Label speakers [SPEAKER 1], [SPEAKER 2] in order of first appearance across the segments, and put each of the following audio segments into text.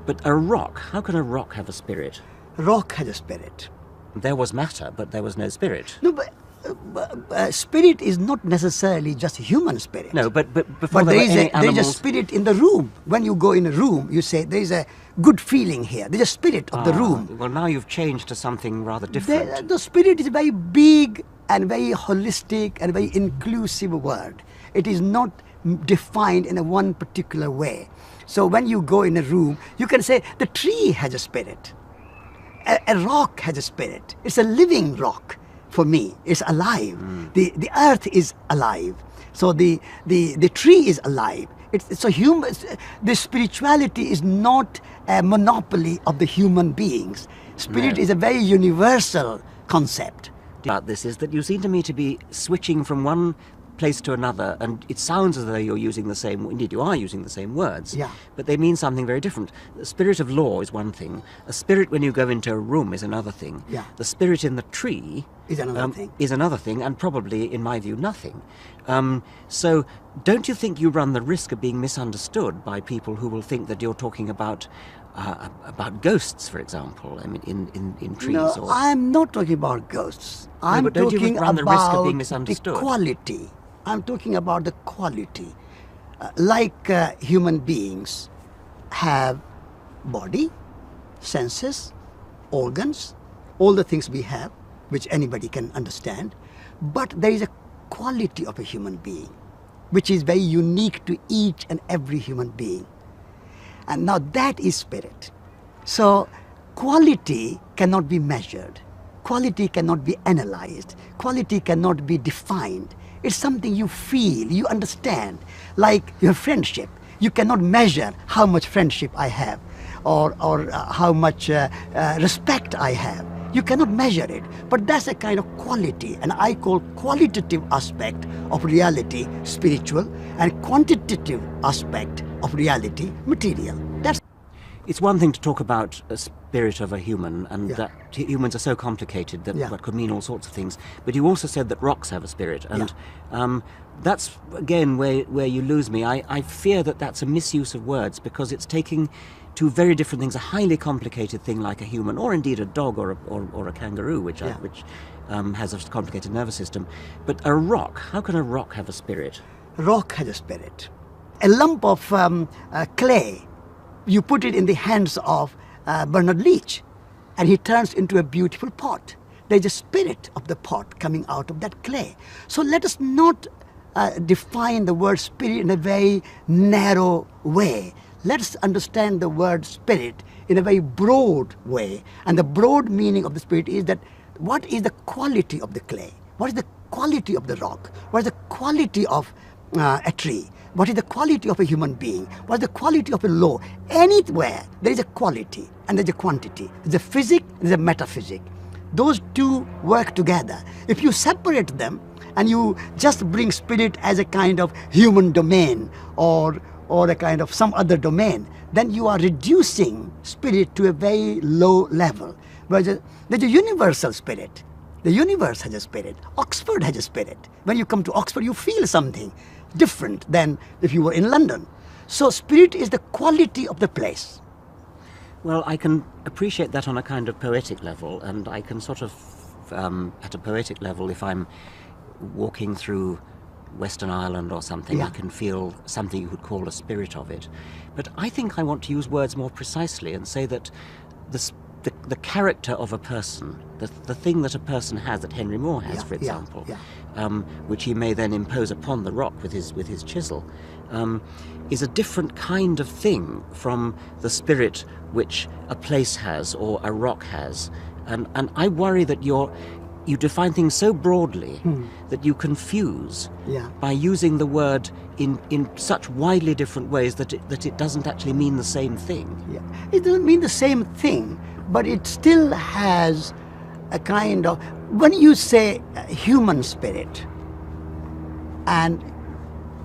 [SPEAKER 1] But a rock, how can a rock have a spirit?
[SPEAKER 2] Rock has a spirit.
[SPEAKER 1] There was matter, but there was no spirit.
[SPEAKER 2] No, but spirit is not necessarily just human spirit.
[SPEAKER 1] No, but before
[SPEAKER 2] But
[SPEAKER 1] there
[SPEAKER 2] there
[SPEAKER 1] were
[SPEAKER 2] is,
[SPEAKER 1] any
[SPEAKER 2] there is a
[SPEAKER 1] animals...
[SPEAKER 2] spirit in the room. When you go in a room, you say there is a good feeling here. There is a spirit of the room.
[SPEAKER 1] Well, now you've changed to something rather different.
[SPEAKER 2] The spirit is a very big and very holistic and very inclusive word. It is not defined in a one particular way. So when you go in a room, you can say the tree has a spirit. A rock has a spirit. It's a living rock for me. It's alive. The earth is alive. So the tree is alive. It's a human. The spirituality is not a monopoly of the human beings. Spirit is a very universal concept.
[SPEAKER 1] About this is that you seem to me to be switching from one place to another, and it sounds as though you're using the same, indeed you are using the same words,
[SPEAKER 2] Yeah.
[SPEAKER 1] but they mean something very different. The spirit of law is one thing. A spirit when you go into a room is another thing.
[SPEAKER 2] Yeah.
[SPEAKER 1] The spirit in the tree
[SPEAKER 2] Is another thing.
[SPEAKER 1] is another thing, and probably, in my view, nothing. So don't you think you run the risk of being misunderstood by people who will think that you're talking about ghosts, for example, I mean, in trees?
[SPEAKER 2] No,
[SPEAKER 1] or...
[SPEAKER 2] I'm not talking about ghosts. I'm
[SPEAKER 1] but don't you
[SPEAKER 2] talking
[SPEAKER 1] run the risk of being
[SPEAKER 2] about
[SPEAKER 1] misunderstood?
[SPEAKER 2] the quality. I'm talking about the quality. Like human beings have body, senses, organs, all the things we have, which anybody can understand. But there is a quality of a human being, which is very unique to each and every human being. And now that is spirit. So quality cannot be measured. Quality cannot be analyzed. Quality cannot be defined. It's something you feel, you understand. Like your friendship. You cannot measure how much friendship I have or how much respect I have. You cannot measure it. But that's a kind of quality. And I call qualitative aspect of reality spiritual and quantitative aspect of reality material. That's
[SPEAKER 1] It's one thing to talk about a spirit of a human, and
[SPEAKER 2] Yeah.
[SPEAKER 1] that humans are so complicated that
[SPEAKER 2] Yeah.
[SPEAKER 1] that could mean all sorts of things. But you also said that rocks have a spirit, and that's, again, where you lose me. I fear that that's a misuse of words, because it's taking two very different things, a highly complicated thing like a human, or indeed a dog or a kangaroo, which has a complicated nervous system. But a rock, how can a rock have a spirit?
[SPEAKER 2] rock has a spirit. A lump of clay, you put it in the hands of Bernard Leach, and he turns into a beautiful pot. There's a spirit of the pot coming out of that clay. So let us not define the word spirit in a very narrow way. Let's understand the word spirit in a very broad way. And the broad meaning of the spirit is that what is the quality of the clay? What is the quality of the rock? What is the quality of a tree? What is the quality of a human being? What is the quality of a law? Anywhere there is a quality and there's a quantity. There's a physic, there's a metaphysic. Those two work together. If you separate them and you just bring spirit as a kind of human domain or a kind of some other domain, then you are reducing spirit to a very low level. Whereas there's a universal spirit. The universe has a spirit. Oxford has a spirit. When you come to Oxford, you feel something different than if you were in London. So spirit is the quality of the place.
[SPEAKER 1] Well, I can appreciate that on a kind of poetic level, and I can sort of, at a poetic level, if I'm walking through Western Ireland or something,
[SPEAKER 2] Yeah.
[SPEAKER 1] I can feel something you could call a spirit of it. But I think I want to use words more precisely and say that the character of a person, the thing that a person has, that Henry Moore has, for example, which he may then impose upon the rock with his chisel, is a different kind of thing from the spirit which a place has or a rock has. And I worry that you define things so broadly that you confuse by using the word in such widely different ways that it doesn't actually mean the same thing.
[SPEAKER 2] Yeah. It doesn't mean the same thing, but it still has a kind of, when you say human spirit, and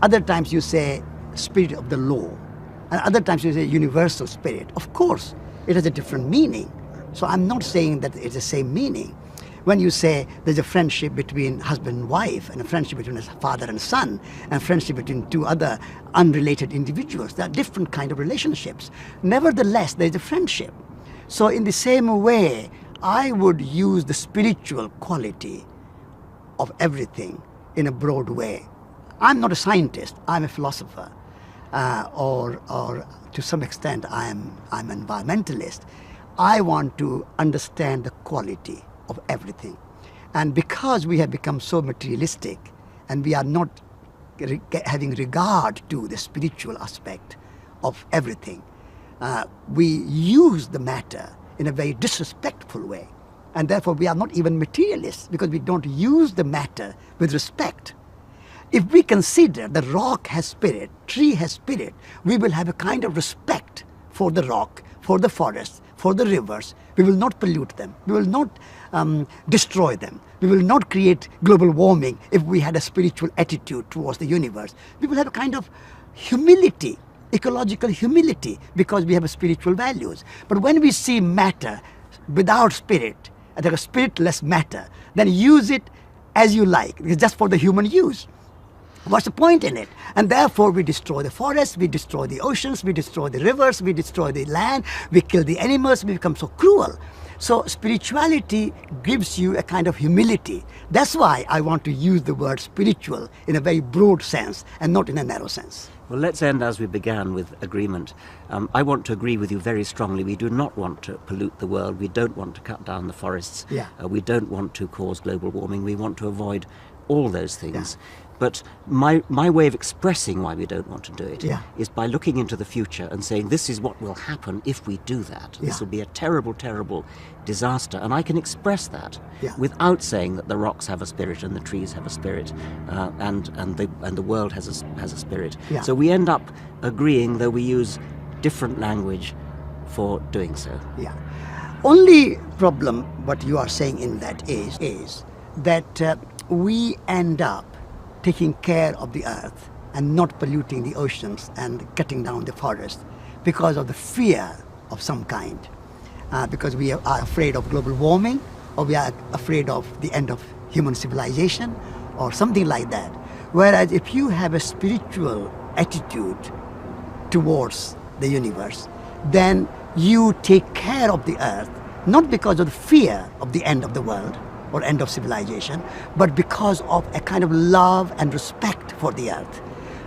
[SPEAKER 2] other times you say spirit of the law, and other times you say universal spirit, of course it has a different meaning. So I'm not saying that it's the same meaning, When you say there's a friendship between husband and wife, and a friendship between a father and son, and friendship between two other unrelated individuals, there are different kind of relationships. Nevertheless, there's a friendship. So in the same way, I would use the spiritual quality of everything in a broad way. I'm not a scientist, I'm a philosopher, or to some extent I'm an environmentalist. I want to understand the quality of everything. And because we have become so materialistic and we are not having regard to the spiritual aspect of everything, we use the matter in a very disrespectful way. And therefore we are not even materialists because we don't use the matter with respect. If we consider the rock has spirit, tree has spirit, we will have a kind of respect for the rock, for the forest, for the rivers. We will not pollute them. We will not destroy them. We will not create global warming if we had a spiritual attitude towards the universe. We will have a kind of humility, ecological humility, because we have a spiritual values. But when we see matter without spirit, like a spiritless matter, then use it as you like. It's just for the human use. What's the point in it? And therefore we destroy the forests, we destroy the oceans, we destroy the rivers, we destroy the land, we kill the animals, we become so cruel. So spirituality gives you a kind of humility. That's why I want to use the word spiritual in a very broad sense and not in a narrow sense.
[SPEAKER 1] Well, let's end as we began, with agreement. I want to agree with you very strongly. We do not want to pollute the world. We don't want to cut down the forests.
[SPEAKER 2] Yeah.
[SPEAKER 1] We don't want to cause global warming. We want to avoid all those things.
[SPEAKER 2] Yeah.
[SPEAKER 1] But my way of expressing why we don't want to do it is by looking into the future and saying this is what will happen if we do that.
[SPEAKER 2] Yeah.
[SPEAKER 1] This will be a terrible, terrible disaster. And I can express that
[SPEAKER 2] Yeah.
[SPEAKER 1] without saying that the rocks have a spirit and the trees have a spirit and the world has a spirit.
[SPEAKER 2] Yeah.
[SPEAKER 1] So we end up agreeing, though we use different language for doing so.
[SPEAKER 2] Yeah. Only problem what you are saying in that is that we end up taking care of the earth and not polluting the oceans and cutting down the forest because of the fear of some kind. Because we are afraid of global warming, or we are afraid of the end of human civilization, or something like that. Whereas if you have a spiritual attitude towards the universe, then you take care of the earth, not because of the fear of the end of the world or end of civilization, but because of a kind of love and respect for the earth.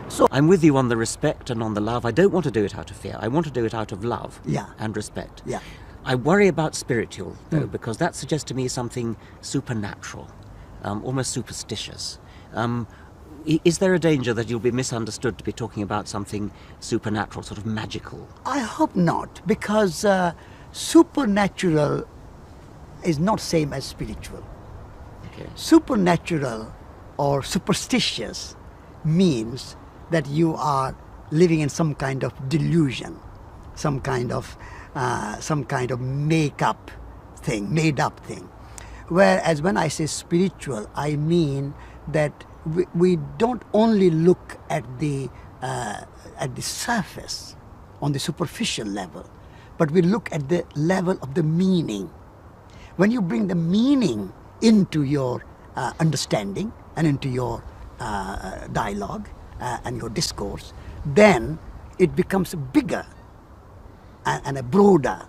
[SPEAKER 2] So
[SPEAKER 1] I'm with you on the respect and on the love. I don't want to do it out of fear. I want to do it out of love
[SPEAKER 2] Yeah.
[SPEAKER 1] and respect.
[SPEAKER 2] Yeah.
[SPEAKER 1] I worry about spiritual, though, because that suggests to me something supernatural, almost superstitious. Is there a danger that you'll be misunderstood to be talking about something supernatural, sort of magical?
[SPEAKER 2] I hope not, because supernatural is not same as spiritual.
[SPEAKER 1] Okay.
[SPEAKER 2] Supernatural or superstitious means that you are living in some kind of delusion, some kind of made up thing. Whereas when I say spiritual, I mean that we don't only look at the surface, on the superficial level, but we look at the level of the meaning. When you bring the meaning into your understanding and into your dialogue and your discourse, then it becomes bigger and a broader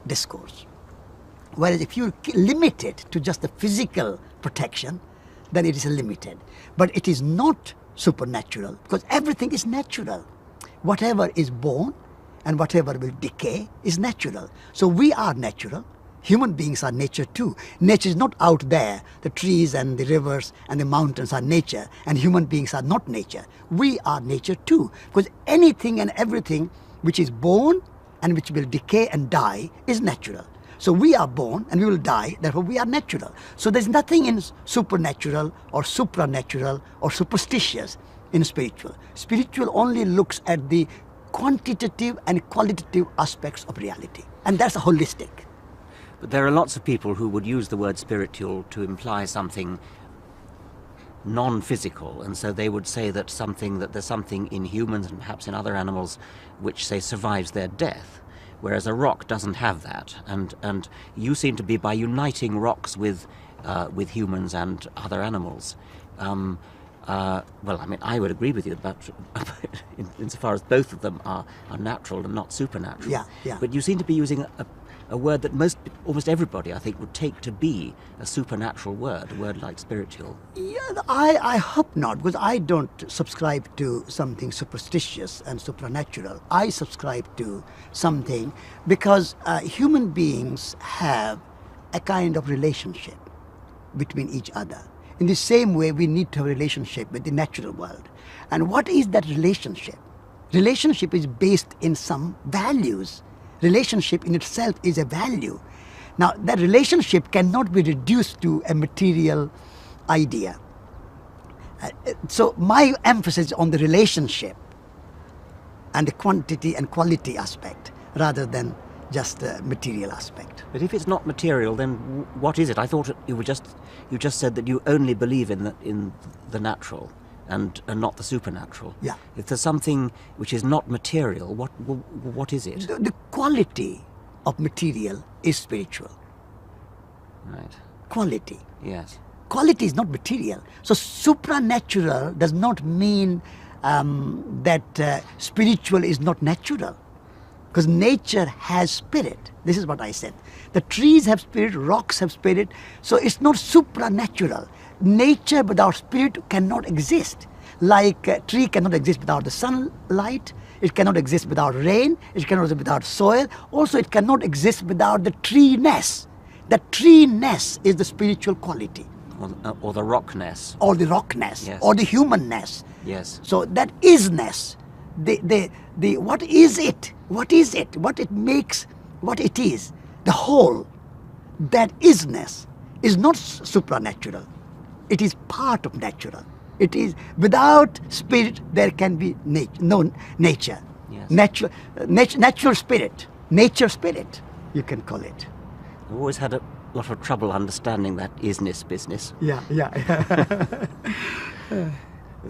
[SPEAKER 2] discourse. Whereas if you limit it to just the physical protection, then it is limited. But it is not supernatural, because everything is natural. Whatever is born and whatever will decay is natural. So we are natural. Human beings are nature too. Nature is not out there. The trees and the rivers and the mountains are nature, and human beings are not nature. We are nature too, because anything and everything which is born and which will decay and die is natural. So we are born and we will die, therefore we are natural. So there's nothing in supernatural or supranatural or superstitious in spiritual. Spiritual only looks at the quantitative and qualitative aspects of reality, and that's holistic.
[SPEAKER 1] But there are lots of people who would use the word spiritual to imply something non-physical, and so they would say that there's something in humans and perhaps in other animals which, say, survives their death. whereas a rock doesn't have that. And you seem to be, by uniting rocks with humans and other animals. Well, I mean, I would agree with you about insofar as both of them are natural and not supernatural.
[SPEAKER 2] Yeah, yeah.
[SPEAKER 1] But you seem to be using a word that almost everybody, I think, would take to be a supernatural word, a word like spiritual.
[SPEAKER 2] Yeah, I hope not, because I don't subscribe to something superstitious and supernatural. I subscribe to something because human beings have a kind of relationship between each other. In the same way, we need to have a relationship with the natural world. And what is that relationship? Relationship is based in some values. Relationship in itself is a value. Now, that relationship cannot be reduced to a material idea. So my emphasis is on the relationship and the quantity and quality aspect rather than just the material aspect.
[SPEAKER 1] But if it's not material, then what is it? I thought you just said that you only believe in the natural and not the supernatural.
[SPEAKER 2] Yeah.
[SPEAKER 1] If there's something which is not material, what is it?
[SPEAKER 2] The quality of material is spiritual.
[SPEAKER 1] Right.
[SPEAKER 2] Quality.
[SPEAKER 1] Yes.
[SPEAKER 2] Quality is not material. So supernatural does not mean that spiritual is not natural. Because nature has spirit. This is what I said. The trees have spirit, rocks have spirit. So it's not supernatural. Nature without spirit cannot exist. Like a tree cannot exist without the sunlight. It cannot exist without rain. It cannot exist without soil. Also, it cannot exist without the tree-ness. The tree-ness is the spiritual quality.
[SPEAKER 1] Or the rockness.
[SPEAKER 2] Or the rockness.
[SPEAKER 1] Yes.
[SPEAKER 2] Or the humanness.
[SPEAKER 1] Yes.
[SPEAKER 2] So that isness. The what is it? What is it? What it makes, what it is. The whole, that isness is not supernatural. It is part of natural. It is, without spirit there can be no nature.
[SPEAKER 1] Yes.
[SPEAKER 2] Natural spirit, nature spirit, you can call it.
[SPEAKER 1] I've always had a lot of trouble understanding that isness business.
[SPEAKER 2] Yeah.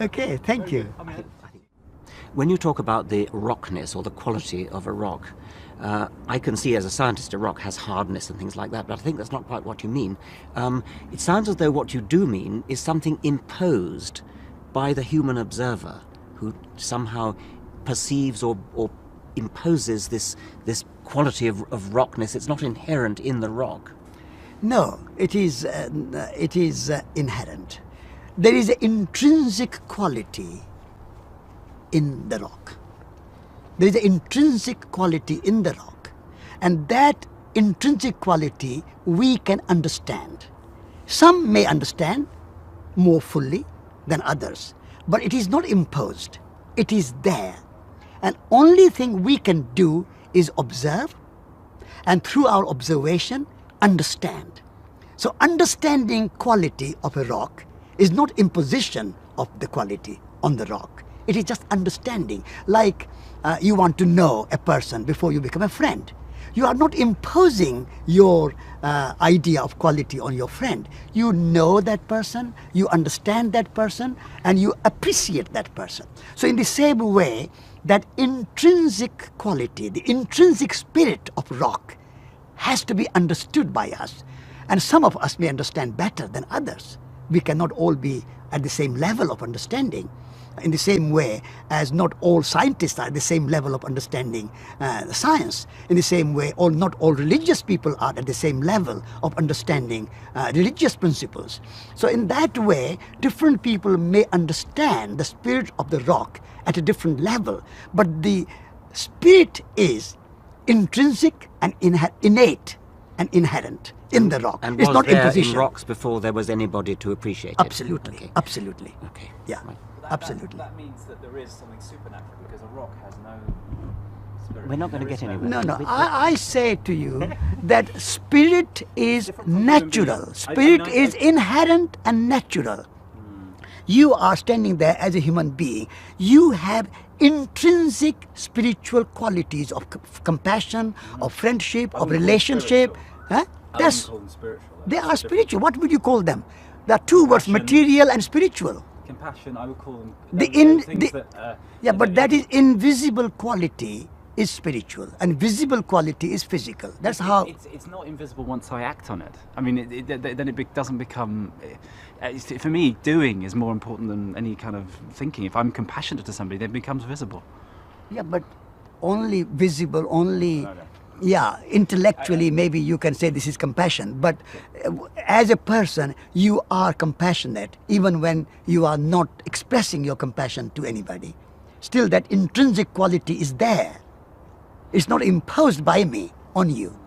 [SPEAKER 2] Okay, thank you.
[SPEAKER 1] When you talk about the rockness or the quality of a rock, I can see as a scientist a rock has hardness and things like that, but I think that's not quite what you mean. It sounds as though what you do mean is something imposed by the human observer who somehow perceives or imposes this quality of rockness. It's not inherent in the rock.
[SPEAKER 2] No, it is inherent. There is an intrinsic quality in the rock. There is an intrinsic quality in the rock, and that intrinsic quality we can understand. Some may understand more fully than others, but it is not imposed. It is there. And only thing we can do is observe, and through our observation, understand. So understanding quality of a rock is not imposition of the quality on the rock. It is just understanding. Like you want to know a person before you become a friend. You are not imposing your idea of quality on your friend. You know that person, you understand that person, and you appreciate that person. So in the same way, that intrinsic quality, the intrinsic spirit of rock has to be understood by us. And some of us may understand better than others. We cannot all be at the same level of understanding. In the same way as not all scientists are at the same level of understanding science. In the same way, not all religious people are at the same level of understanding religious principles. So in that way, different people may understand the spirit of the rock at a different level. But the spirit is intrinsic and innate and inherent in the rock.
[SPEAKER 1] And
[SPEAKER 2] it's
[SPEAKER 1] was
[SPEAKER 2] not
[SPEAKER 1] there
[SPEAKER 2] imposition.
[SPEAKER 1] in rocks before there was anybody to appreciate it?
[SPEAKER 2] Absolutely,
[SPEAKER 1] Okay.
[SPEAKER 2] absolutely.
[SPEAKER 1] Okay.
[SPEAKER 2] Yeah.
[SPEAKER 1] Right.
[SPEAKER 2] Absolutely.
[SPEAKER 3] That means that there is something supernatural because a rock has no spirit.
[SPEAKER 1] We're not going to
[SPEAKER 3] There
[SPEAKER 1] get
[SPEAKER 3] is
[SPEAKER 1] anywhere.
[SPEAKER 2] No,
[SPEAKER 1] But-
[SPEAKER 2] I say to you that spirit is
[SPEAKER 3] Different from human
[SPEAKER 2] natural.
[SPEAKER 3] beings.
[SPEAKER 2] Spirit
[SPEAKER 3] I
[SPEAKER 2] is inherent and natural. You are standing there as a human being. You have intrinsic spiritual qualities of compassion, of friendship,
[SPEAKER 3] I
[SPEAKER 2] of
[SPEAKER 3] wouldn't call them
[SPEAKER 2] relationship.
[SPEAKER 3] spiritual.
[SPEAKER 2] Huh?
[SPEAKER 3] I wouldn't
[SPEAKER 2] That's,
[SPEAKER 3] call them spiritual.
[SPEAKER 2] they
[SPEAKER 3] That's
[SPEAKER 2] are
[SPEAKER 3] different.
[SPEAKER 2] spiritual. What would you call them? There are two words,
[SPEAKER 3] Compassion.
[SPEAKER 2] material and spiritual.
[SPEAKER 3] Compassion, I would call them.
[SPEAKER 2] The
[SPEAKER 3] they're
[SPEAKER 2] in-
[SPEAKER 3] things
[SPEAKER 2] the-
[SPEAKER 3] that,
[SPEAKER 2] Yeah,
[SPEAKER 3] you
[SPEAKER 2] but
[SPEAKER 3] know,
[SPEAKER 2] that is invisible quality is spiritual and visible quality is physical. That's how.
[SPEAKER 3] It's not invisible once I act on it. I mean, then it doesn't become. For me, doing is more important than any kind of thinking. If I'm compassionate to somebody, then it becomes visible.
[SPEAKER 2] Yeah, but only visible, only.
[SPEAKER 3] No.
[SPEAKER 2] Yeah, intellectually maybe you can say this is compassion, but as a person you are compassionate even when you are not expressing your compassion to anybody. Still that intrinsic quality is there. It's not imposed by me on you.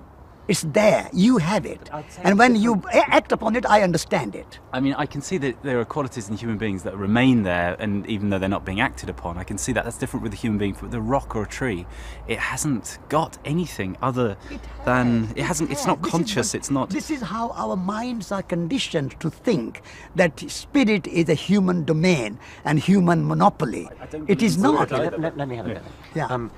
[SPEAKER 2] It's there, you have it. And when you act upon it, I understand it.
[SPEAKER 3] I mean, I can see that there are qualities in human beings that remain there, and even though they're not being acted upon, I can see that that's different with a human being. With a rock or a tree, it hasn't got anything other than it hasn't. It's not conscious. It's not.
[SPEAKER 2] This is how our minds are conditioned to think that spirit is a human domain and human monopoly. It is not.
[SPEAKER 1] Let me have a go.
[SPEAKER 2] Yeah.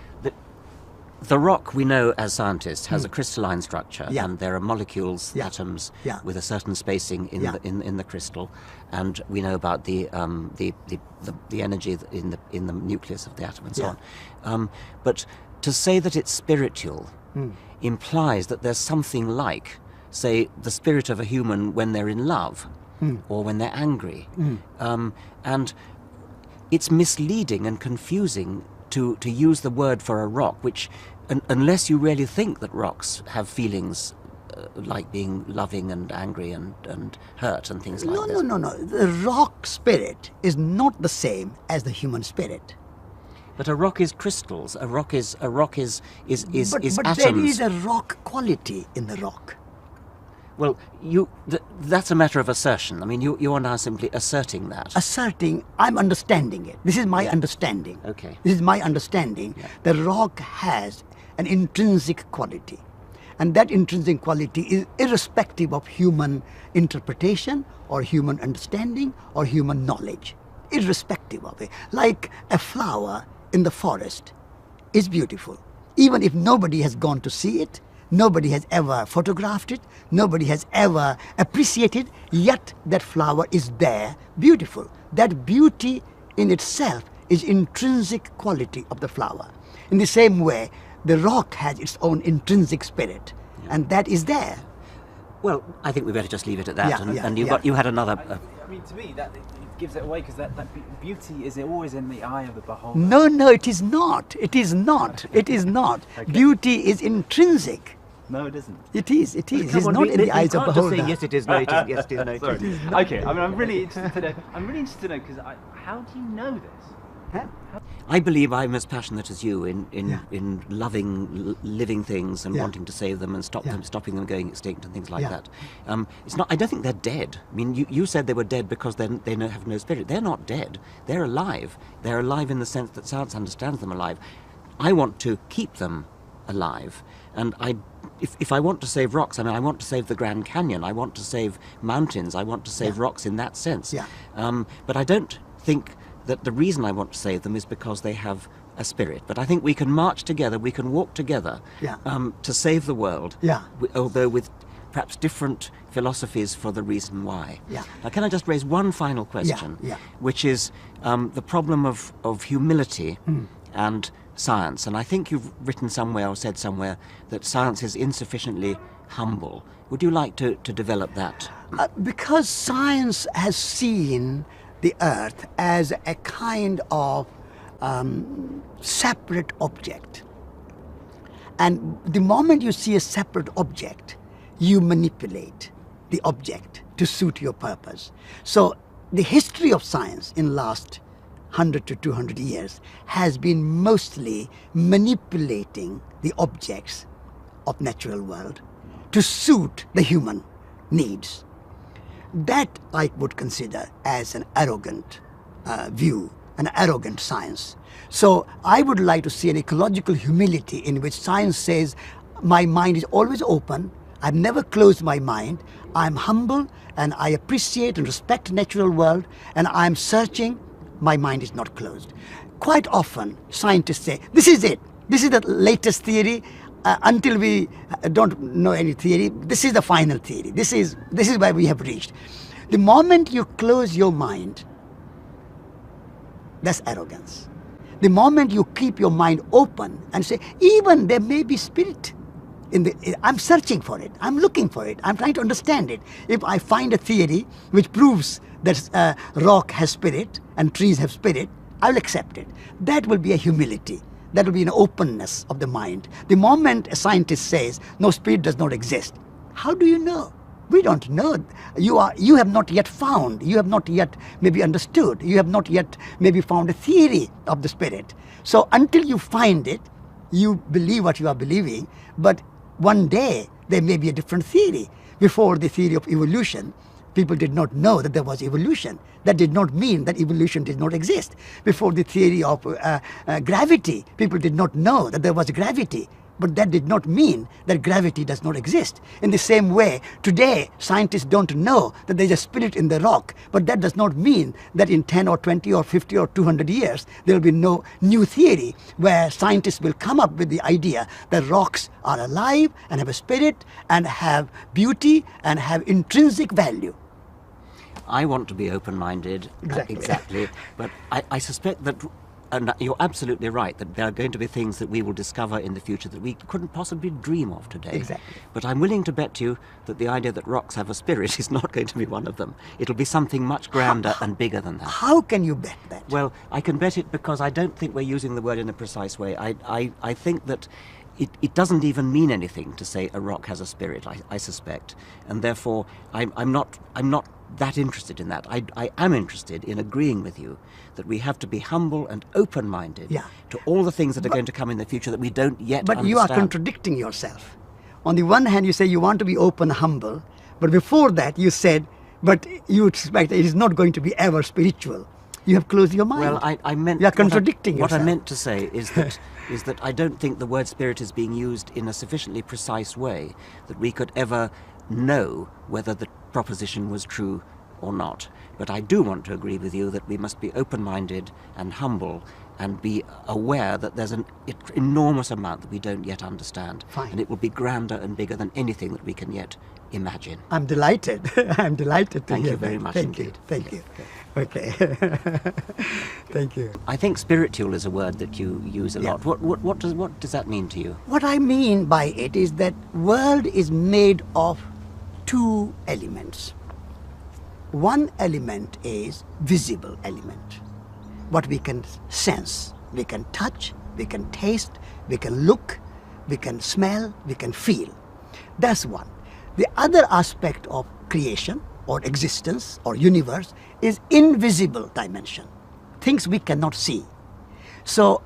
[SPEAKER 1] The rock, we know as scientists, has a crystalline structure,
[SPEAKER 2] Yeah.
[SPEAKER 1] and there are molecules,
[SPEAKER 2] Yeah.
[SPEAKER 1] atoms,
[SPEAKER 2] Yeah.
[SPEAKER 1] with a certain spacing in
[SPEAKER 2] Yeah.
[SPEAKER 1] in the crystal, and we know about the energy in the nucleus of the atom and so
[SPEAKER 2] Yeah.
[SPEAKER 1] on. But to say that it's spiritual implies that there's something like, say, the spirit of a human when they're in love or when they're angry, and it's misleading and confusing to use the word for a rock, which, unless you really think that rocks have feelings like being loving and angry and hurt and things like this.
[SPEAKER 2] No. The rock spirit is not the same as the human spirit.
[SPEAKER 1] But a rock is crystals. A rock is
[SPEAKER 2] But
[SPEAKER 1] atoms.
[SPEAKER 2] there is a rock quality in the rock.
[SPEAKER 1] Well, that's a matter of assertion. I mean, you are now simply asserting that.
[SPEAKER 2] Asserting, I'm understanding it. This is my understanding.
[SPEAKER 1] Okay.
[SPEAKER 2] This is my understanding. The rock has an intrinsic quality. And that intrinsic quality is irrespective of human interpretation or human understanding or human knowledge. Irrespective of it. Like a flower in the forest is beautiful. Even if nobody has gone to see it, nobody has ever photographed it, nobody has ever appreciated, yet that flower is there, beautiful. That beauty in itself is intrinsic quality of the flower. In the same way, the rock has its own intrinsic spirit, and that is there.
[SPEAKER 1] Well, I think we better just leave it at that.
[SPEAKER 2] Yeah,
[SPEAKER 1] and
[SPEAKER 2] yeah.
[SPEAKER 1] you had another.
[SPEAKER 3] I mean, to me, that it gives it away because that beauty is always in the eye of the beholder.
[SPEAKER 2] No, it is not. It is not. It is not.
[SPEAKER 3] Okay.
[SPEAKER 2] Beauty is intrinsic.
[SPEAKER 3] No, it isn't.
[SPEAKER 2] It is. It's not in the eyes of the beholder.
[SPEAKER 1] Yes, it is. No, it is. Yes, it is. No, it
[SPEAKER 3] Sorry.
[SPEAKER 1] is.
[SPEAKER 3] Okay, I mean, I'm really interested to know. Because how do you know this?
[SPEAKER 2] Huh?
[SPEAKER 1] I believe I'm as passionate as you in loving living things and
[SPEAKER 2] Yeah.
[SPEAKER 1] wanting to save them and stopping them going extinct and things like
[SPEAKER 2] Yeah.
[SPEAKER 1] that. It's not. I don't think they're dead. I mean, you said they were dead because they have no spirit. They're not dead. They're alive. They're alive in the sense that science understands them alive. I want to keep them alive, and if I want to save rocks, I mean, I want to save the Grand Canyon. I want to save mountains. I want to save rocks in that sense.
[SPEAKER 2] Yeah.
[SPEAKER 1] But I don't think that the reason I want to save them is because they have a spirit. But I think we can march together, we can walk together to save the world,
[SPEAKER 2] Yeah.
[SPEAKER 1] Although with perhaps different philosophies for the reason why.
[SPEAKER 2] Yeah.
[SPEAKER 1] Now, can I just raise one final question,
[SPEAKER 2] Yeah.
[SPEAKER 1] which is the problem of humility and science. And I think you've written somewhere or said somewhere that science is insufficiently humble. Would you like to develop that?
[SPEAKER 2] Because science has seen the earth as a kind of separate object. And the moment you see a separate object, you manipulate the object to suit your purpose. So the history of science in last 100 to 200 years has been mostly manipulating the objects of natural world to suit the human needs. That I would consider as an arrogant view, an arrogant science. So I would like to see an ecological humility in which science says, my mind is always open, I've never closed my mind, I'm humble and I appreciate and respect the natural world, and I'm searching, my mind is not closed. Quite often scientists say, this is it, this is the latest theory, until we don't know any theory, this is the final theory. This is where we have reached. The moment you close your mind, that's arrogance. The moment you keep your mind open and say, even there may be spirit I'm searching for it, I'm looking for it, I'm trying to understand it. If I find a theory which proves that rock has spirit and trees have spirit, I will accept it. That will be a humility. That will be an openness of the mind. The moment a scientist says, no, spirit does not exist, how do you know? We don't know. You have not yet found, you have not yet maybe understood, you have not yet maybe found a theory of the spirit. So until you find it, you believe what you are believing, but one day there may be a different theory. Before the theory of evolution, people did not know that there was evolution. That did not mean that evolution did not exist. Before the theory of gravity, people did not know that there was gravity. But that did not mean that gravity does not exist. In the same way, today, scientists don't know that there's a spirit in the rock, but that does not mean that in 10 or 20 or 50 or 200 years, there will be no new theory where scientists will come up with the idea that rocks are alive and have a spirit and have beauty and have intrinsic value.
[SPEAKER 1] I want to be open-minded, exactly. But I suspect that, and you're absolutely right, that there are going to be things that we will discover in the future that we couldn't possibly dream of today.
[SPEAKER 2] Exactly.
[SPEAKER 1] But I'm willing to bet you that the idea that rocks have a spirit is not going to be one of them. It'll be something much grander and bigger than that.
[SPEAKER 2] How can you bet that?
[SPEAKER 1] Well, I can bet it because I don't think we're using the word in a precise way. I think that it doesn't even mean anything to say a rock has a spirit, I suspect. And therefore, I'm not that interested in that. I am interested in agreeing with you that we have to be humble and open-minded to all the things that are going to come in the future that we don't yet understand.
[SPEAKER 2] But you are contradicting yourself. On the one hand, you say you want to be open, humble, but before that you said, but you expect it is not going to be ever spiritual. You have closed your mind.
[SPEAKER 1] Well, I meant...
[SPEAKER 2] You are contradicting yourself.
[SPEAKER 1] What I meant to say is that I don't think the word spirit is being used in a sufficiently precise way that we could ever know whether the proposition was true or not. But I do want to agree with you that we must be open-minded and humble and be aware that there's an enormous amount that we don't yet understand.
[SPEAKER 2] Fine.
[SPEAKER 1] And it will be grander and bigger than anything that we can yet imagine.
[SPEAKER 2] I'm delighted. I'm delighted to
[SPEAKER 1] Thank
[SPEAKER 2] hear
[SPEAKER 1] you very
[SPEAKER 2] that.
[SPEAKER 1] much
[SPEAKER 2] Thank
[SPEAKER 1] indeed.
[SPEAKER 2] you. Thank you. Okay. Thank you.
[SPEAKER 1] I think spiritual is a word that you use a lot. What does that mean to you?
[SPEAKER 2] What I mean by it is that world is made of two elements. One element is visible element, what we can sense, we can touch, we can taste, we can look, we can smell, we can feel. That's one. The other aspect of creation or existence or universe is invisible dimension, things we cannot see. So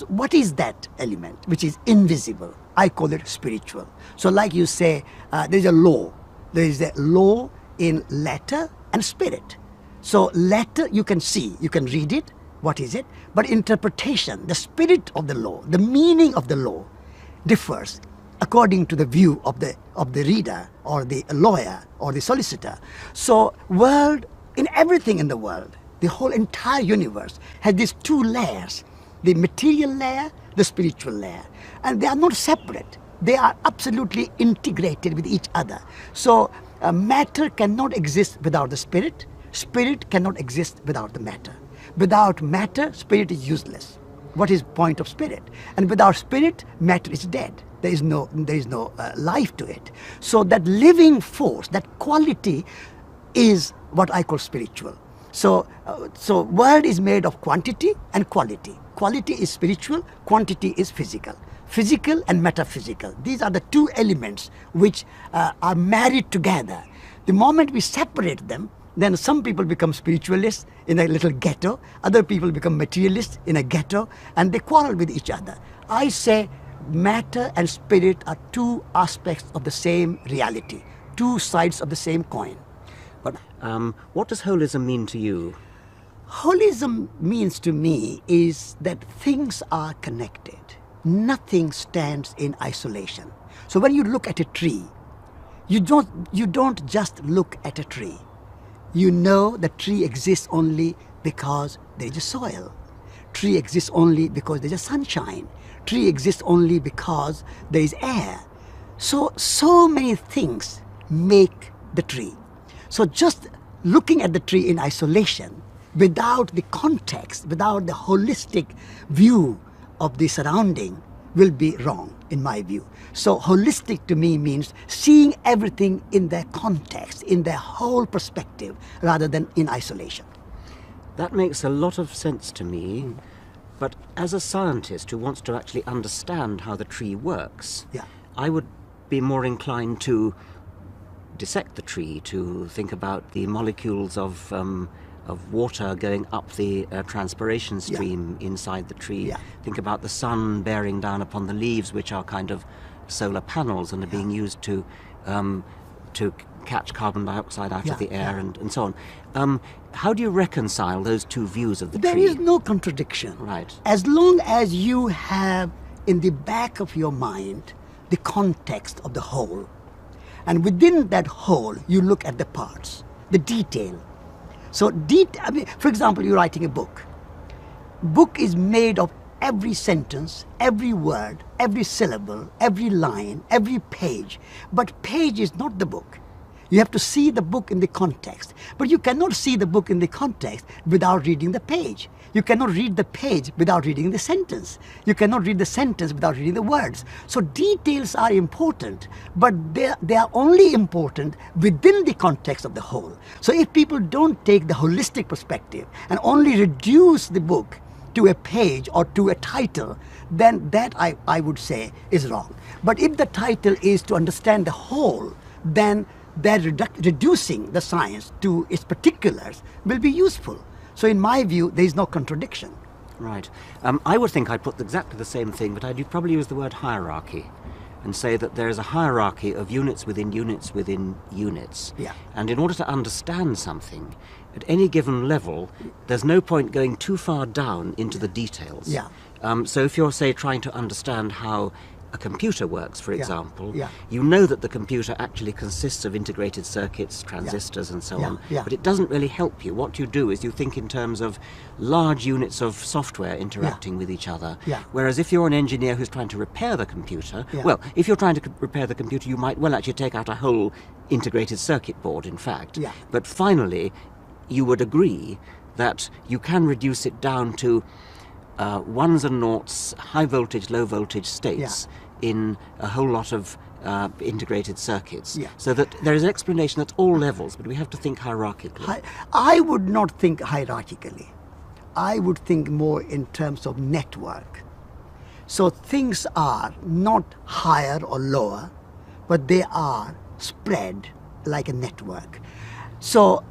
[SPEAKER 2] what is that element which is invisible? I call it spiritual. So like you say, there is a law. There is a law in letter and spirit. So letter you can see, you can read it, what is it? But interpretation, the spirit of the law, the meaning of the law differs according to the view of the reader or the lawyer or the solicitor. So world, in everything in the world, the whole entire universe has these two layers, the material layer, the spiritual layer. And they are not separate. They are absolutely integrated with each other. So matter cannot exist without the spirit. Spirit cannot exist without the matter. Without matter, spirit is useless. What is point of spirit? And without spirit, matter is dead. There is no life to it. So that living force, that quality is what I call spiritual. So world is made of quantity and quality. Quality is spiritual, quantity is physical. Physical and metaphysical. These are the two elements which are married together. The moment we separate them, then some people become spiritualists in a little ghetto, other people become materialists in a ghetto, and they quarrel with each other. I say matter and spirit are two aspects of the same reality, two sides of the same coin.
[SPEAKER 1] But what does holism mean to you?
[SPEAKER 2] Holism means to me is that things are connected. Nothing stands in isolation. So when you look at a tree, you don't just look at a tree. You know the tree exists only because there is a soil. Tree exists only because there is a sunshine. Tree exists only because there is air. So many things make the tree. So just looking at the tree in isolation without the context, without the holistic view of the surrounding, will be wrong, in my view. So holistic to me means seeing everything in their context, in their whole perspective, rather than in isolation.
[SPEAKER 1] That makes a lot of sense to me, but as a scientist who wants to actually understand how the tree works,
[SPEAKER 2] Yeah.
[SPEAKER 1] I would be more inclined to dissect the tree, to think about the molecules of water going up the transpiration stream inside the tree.
[SPEAKER 2] Yeah.
[SPEAKER 1] Think about the sun bearing down upon the leaves, which are kind of solar panels and are being used to catch carbon dioxide out of the air and so on. How do you reconcile those two views of the
[SPEAKER 2] There
[SPEAKER 1] tree?
[SPEAKER 2] is no contradiction.
[SPEAKER 1] Right.
[SPEAKER 2] As long as you have in the back of your mind the context of the whole, and within that whole you look at the parts, the detail. So, I mean, for example, you're writing a book. Book is made of every sentence, every word, every syllable, every line, every page. But page is not the book. You have to see the book in the context. But you cannot see the book in the context without reading the page. You cannot read the page without reading the sentence. You cannot read the sentence without reading the words. So details are important, but they are only important within the context of the whole. So if people don't take the holistic perspective and only reduce the book to a page or to a title, then that I would say is wrong. But if the title is to understand the whole, then that reducing the science to its particulars will be useful. So in my view, there is no contradiction.
[SPEAKER 1] Right. I would think I'd put exactly the same thing, but I'd probably use the word hierarchy and say that there is a hierarchy of units within units within units.
[SPEAKER 2] Yeah.
[SPEAKER 1] And in order to understand something, at any given level, there's no point going too far down into the details.
[SPEAKER 2] Yeah.
[SPEAKER 1] So if you're, say, trying to understand how a computer works, for example,
[SPEAKER 2] Yeah.
[SPEAKER 1] you know that the computer actually consists of integrated circuits, transistors and so
[SPEAKER 2] Yeah.
[SPEAKER 1] on,
[SPEAKER 2] Yeah.
[SPEAKER 1] but it doesn't really help you. What you do is you think in terms of large units of software interacting with each other,
[SPEAKER 2] Yeah.
[SPEAKER 1] whereas if you're an engineer who's trying to repair the computer,
[SPEAKER 2] Yeah.
[SPEAKER 1] well, if you're trying to repair the computer, you might well actually take out a whole integrated circuit board, in fact.
[SPEAKER 2] Yeah.
[SPEAKER 1] But finally, you would agree that you can reduce it down to ones and noughts, high voltage, low voltage states in a whole lot of integrated circuits.
[SPEAKER 2] Yeah.
[SPEAKER 1] So that there is an explanation at all levels, but we have to think hierarchically.
[SPEAKER 2] I would not think hierarchically. I would think more in terms of network. So things are not higher or lower, but they are spread like a network. So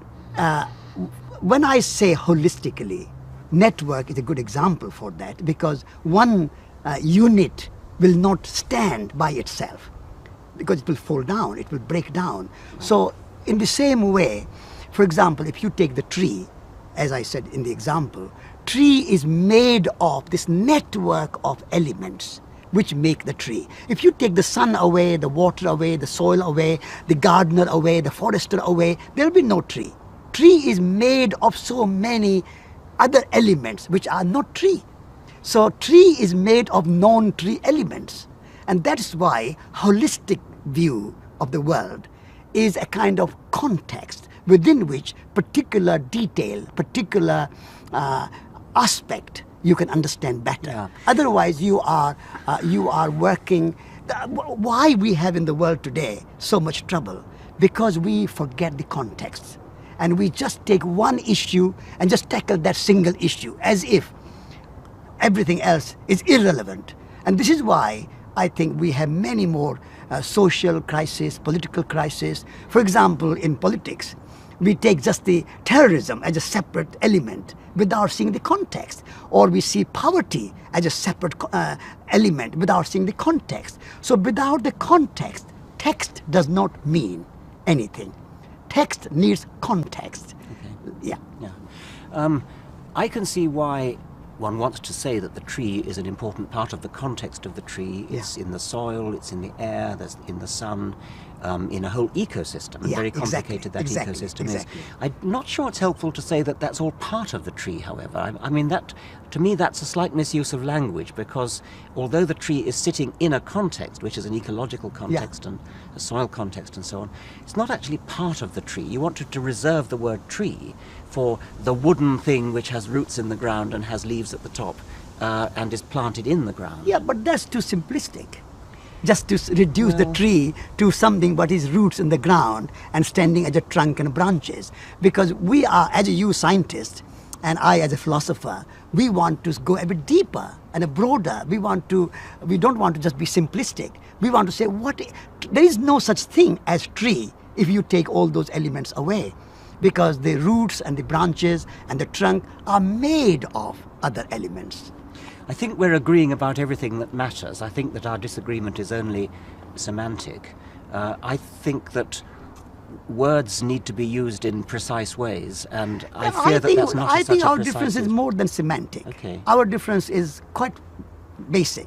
[SPEAKER 2] when I say holistically, network is a good example for that, because one unit will not stand by itself, because it will fall down, it will break down. So in the same way, for example, if you take the tree, as I said in the example, tree is made of this network of elements which make the tree. If you take the sun away, the water away, the soil away, the gardener away, the forester away, there will be no tree. Tree is made of so many other elements which are not tree. So tree is made of non-tree elements, and that's why holistic view of the world is a kind of context within which particular detail, particular aspect you can understand better.
[SPEAKER 1] Yeah.
[SPEAKER 2] Otherwise you are working. Why we have in the world today so much trouble? Because we forget the context, and we just take one issue and just tackle that single issue as if everything else is irrelevant. And this is why I think we have many more social crises, political crises. For example, in politics, we take just the terrorism as a separate element without seeing the context, or we see poverty as a separate element without seeing the context. So without the context, text does not mean anything. Text needs context.
[SPEAKER 1] Okay.
[SPEAKER 2] Yeah.
[SPEAKER 1] Yeah. I can see why one wants to say that the tree is an important part of the context of the tree. It's in the soil, it's in the air, there's in the sun, in a whole ecosystem, and very complicated that ecosystem is. I'm not sure it's helpful to say that that's all part of the tree, however. I mean, that, to me, that's a slight misuse of language, because although the tree is sitting in a context, which is an ecological context and a soil context and so on, it's not actually part of the tree. You wanted to reserve the word tree for the wooden thing which has roots in the ground and has leaves at the top and is planted in the ground.
[SPEAKER 2] Yeah, but that's too simplistic. Just to reduce the tree to something what is roots in the ground and standing as a trunk and branches. Because we are, as you scientist, and I as a philosopher, we want to go a bit deeper and a broader. We don't want to just be simplistic. We want to say, there is no such thing as tree if you take all those elements away. Because the roots and the branches and the trunk are made of other elements.
[SPEAKER 1] I think we're agreeing about everything that matters. I think that our disagreement is only semantic. I think that words need to be used in precise ways, and I fear that that's not such a precise...
[SPEAKER 2] I think our difference is more than semantic.
[SPEAKER 1] Okay.
[SPEAKER 2] Our difference is quite basic,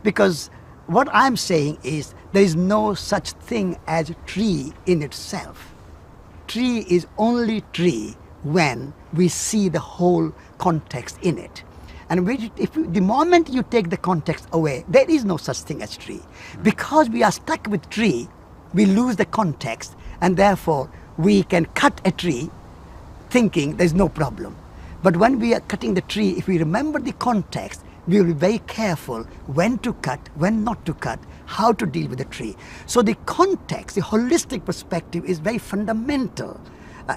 [SPEAKER 2] because what I'm saying is there is no such thing as tree in itself. Tree is only tree when we see the whole context in it. And the moment you take the context away, there is no such thing as tree. Because we are stuck with tree, we lose the context, and therefore we can cut a tree thinking there's no problem. But when we are cutting the tree, if we remember the context, we will be very careful when to cut, when not to cut, how to deal with the tree. So the context, the holistic perspective is very fundamental.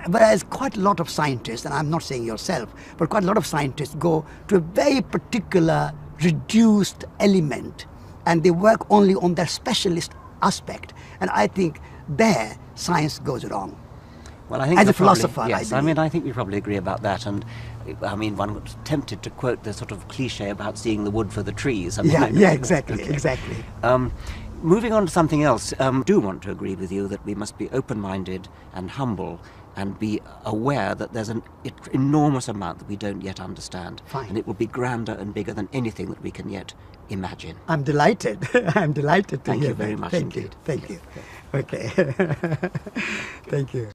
[SPEAKER 2] Whereas quite a lot of scientists, and I'm not saying yourself, but quite a lot of scientists go to a very particular reduced element, and they work only on their specialist aspect. And I think there science goes wrong.
[SPEAKER 1] Well, I think
[SPEAKER 2] as a philosopher,
[SPEAKER 1] yes, I think we probably agree about that. And I mean, one was tempted to quote the sort of cliche about seeing the wood for the trees.
[SPEAKER 2] Exactly.
[SPEAKER 1] Moving on to something else, do want to agree with you that we must be open-minded and humble and be aware that there's an enormous amount that we don't yet understand.
[SPEAKER 2] Fine.
[SPEAKER 1] And it will be grander and bigger than anything that we can yet imagine.
[SPEAKER 2] I'm delighted. I'm delighted to
[SPEAKER 1] Thank
[SPEAKER 2] hear
[SPEAKER 1] you very
[SPEAKER 2] that.
[SPEAKER 1] much
[SPEAKER 2] Thank
[SPEAKER 1] indeed.
[SPEAKER 2] you. Thank you. Okay. Thank you.